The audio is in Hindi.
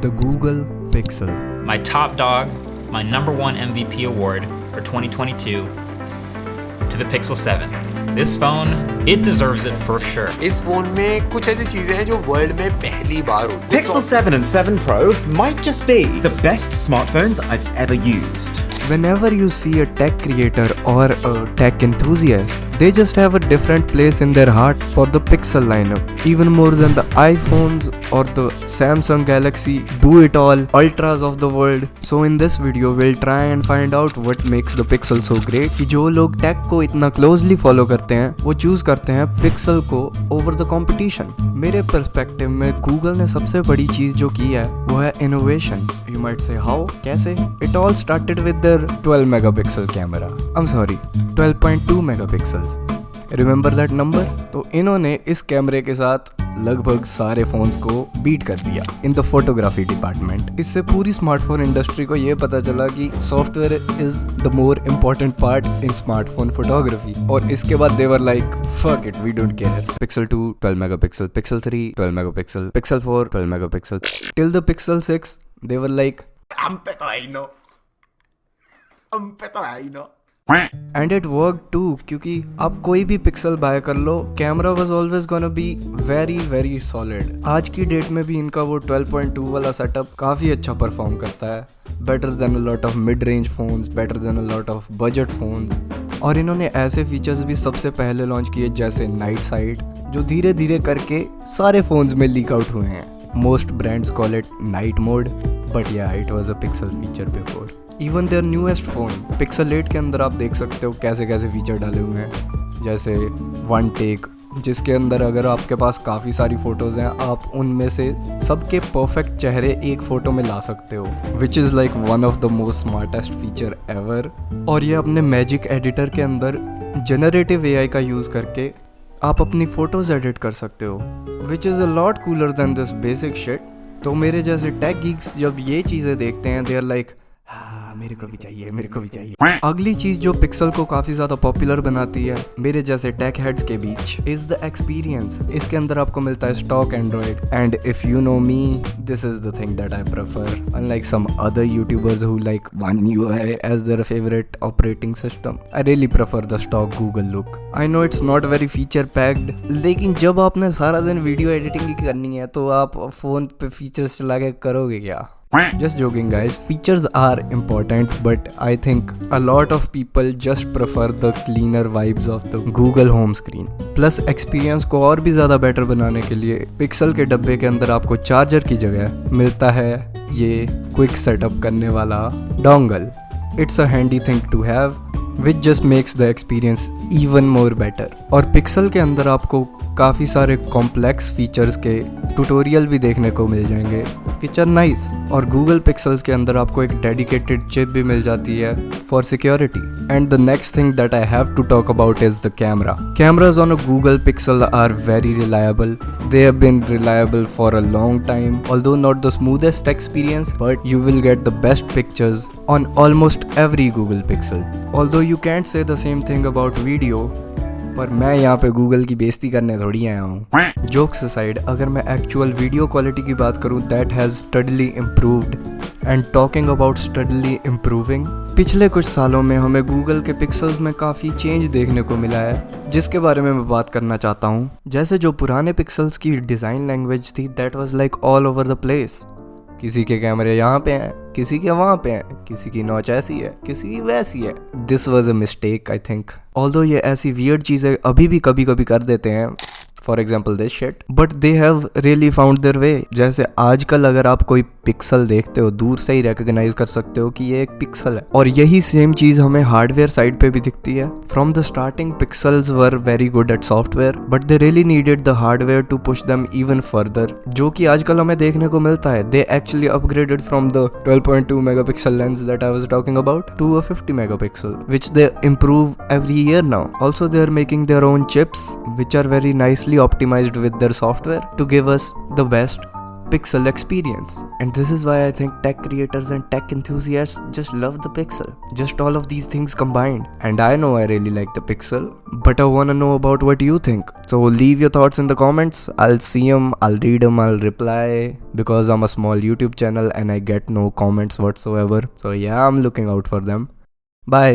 The Google Pixel. My top dog, my #1 MVP award for 2022 to the Pixel 7. This phone, it deserves it for sure. इस फोन में कुछ ऐसी चीजें हैं जो वर्ल्ड में पहली बार होती हैं। Pixel 7 and 7 Pro might just be the best smartphones I've ever used. Whenever you see a tech creator or a tech enthusiast, they just have a different place in their heart for the Pixel lineup, even more than the iPhones or the Samsung Galaxy Do It All Ultras of the world. So in this video, we'll try and find out what makes the Pixel so great कि जो लोग tech को इतना closely follow करते हैं वो choose करते हैं Pixel को over the competition. मेरे perspective में Google ने सबसे बड़ी चीज़ जो की है वो है innovation. You might say how? कैसे? It all started with their 12 megapixel camera. I'm sorry, 12.2 megapixels. Remember that number? तो इन्होंने इस कैमरे के साथ लगभग सारे फोन्स को बीट कर दिया इन द फोटोग्राफी डिपार्टमेंट। इससे पूरी स्मार्टफोन इंडस्ट्री को ये पता चला कि software is the more important part in smartphone photography. और इसके बाद they were like fuck it, we don't care. Pixel 2 12 megapixel, Pixel 3 12 megapixel, Pixel 4 12 megapixel, till the Pixel 6 they were like हम पे तो है ही no. And it work too, क्योंकि आप कोई भी पिक्सल बाय कर लो, camera was always gonna be very very solid. आज की डेट में भी इनका वो 12.2 वाला सेटअप काफ़ी अच्छा परफॉर्म करता है, better than a lot of mid range phones, better than a lot of budget phones. और इन्होंने ऐसे फीचर्स भी सबसे पहले लॉन्च किए जैसे नाइट साइड, जो धीरे धीरे करके सारे फोन्स में लीक आउट हुए हैं। Most brands call it night mode, but yeah it was a Pixel feature before. Even their newest phone Pixel 8 के अंदर आप देख सकते हो कैसे कैसे फीचर डाले हुए हैं, जैसे वन टेक, जिसके अंदर अगर आपके पास काफ़ी सारी फ़ोटोज़ हैं आप उनमें से सबके परफेक्ट चेहरे एक फ़ोटो में ला सकते हो, which is like one of the most smartest feature ever. और ये अपने मैजिक एडिटर के अंदर जनरेटिव AI का यूज़ करके आप अपनी फ़ोटोज़ एडिट कर सकते हो, which is a lot cooler than this basic shit. तो मेरे जैसे टेक गीक्स जब ये चीज़ें देखते हैं दे आर लाइक मेरे को भी चाहिए, मेरे को भी चाहिए। अगली चीज जो पिक्सल को काफी ज्यादा पॉपुलर बनाती है मेरे जैसे टेक हेड्स के बीच इज द एक्सपीरियंस। इसके अंदर आपको मिलता है stock Android, and if you know me, this is the thing that I prefer, unlike some other YouTubers who like one UI as their favourite operating system. I really prefer the stock Google look. I know it's not very feature packed, लेकिन जब आपने सारा दिन वीडियो एडिटिंग ही करनी है तो आप फोन पे फीचर्स चला के करोगे क्या? Just joking guys, features are important, but I think a lot of people just prefer the cleaner vibes of the Google home screen. Plus experience को और भी ज़्यादा बेटर बनाने के लिए पिक्सल के डब्बे के अंदर आपको चार्जर की जगह मिलता है ये क्विक सेटअप करने वाला dongle. It's a handy thing to have, which just makes the experience even more better. और पिक्सल के अंदर आपको काफ़ी सारे कॉम्प्लेक्स फीचर्स के ट्यूटोरियल भी देखने को मिल जाएंगे, विच आर नाइस। और गूगल पिक्सल्स के अंदर आपको एक डेडिकेटेड चिप भी मिल जाती है for security. And the next thing that I have to talk about is the camera. Cameras on a Google Pixel are very reliable, they have been reliable for a long time, although not the smoothest experience, but you will get the best pictures on almost every Google Pixel. Although you can't say the same thing about video, पर मैं यहाँ पे गूगल की बेइज्जती करने थोड़ी आया हूँ। जोक्स असाइड, अगर मैं एक्चुअल वीडियो क्वालिटी की बात करूँ, that has steadily improved. And talking about steadily improving, पिछले कुछ सालों में हमें गूगल के पिक्सल्स में काफ़ी चेंज देखने को मिला है, जिसके बारे में मैं बात करना चाहता हूँ। जैसे जो पुराने पिक्सल्स की डिज़ाइन लैंग्वेज थी, that was like all over the place. किसी के कैमरे यहाँ पे हैं, किसी के वहाँ पे हैं, किसी की नॉच ऐसी है, किसी की वैसी है। This was a mistake I think. Although ये ऐसी वियर्ड चीज़ें अभी भी कभी कभी कर देते हैं, for example this shit, but they have really found their way. जैसे आजकल अगर आप कोई पिक्सल देखते हो, दूर से ही रिकॉग्नाइज कर सकते हो कि ये एक पिक्सल है। और यही सेम चीज हमें हार्डवेयर साइड पे भी दिखती है। From the starting Pixels were very good at software, but they really needed the hardware to push them even further, जो कि आजकल हमें देखने को मिलता है। They actually upgraded from the 12.2 megapixel lens that I was talking about to a 50 megapixel, which they improve every year now. Also they are making their own chips which are very nicely optimized with their software to give us the best Pixel experience. And this is why I think tech creators and tech enthusiasts just love the Pixel. Just all of these things combined. And I know I really like the Pixel, but I wanna know about what you think. So leave your thoughts in the comments. I'll see them, I'll read them, I'll reply, because I'm a small YouTube channel and I get no comments whatsoever. So yeah, I'm looking out for them. Bye.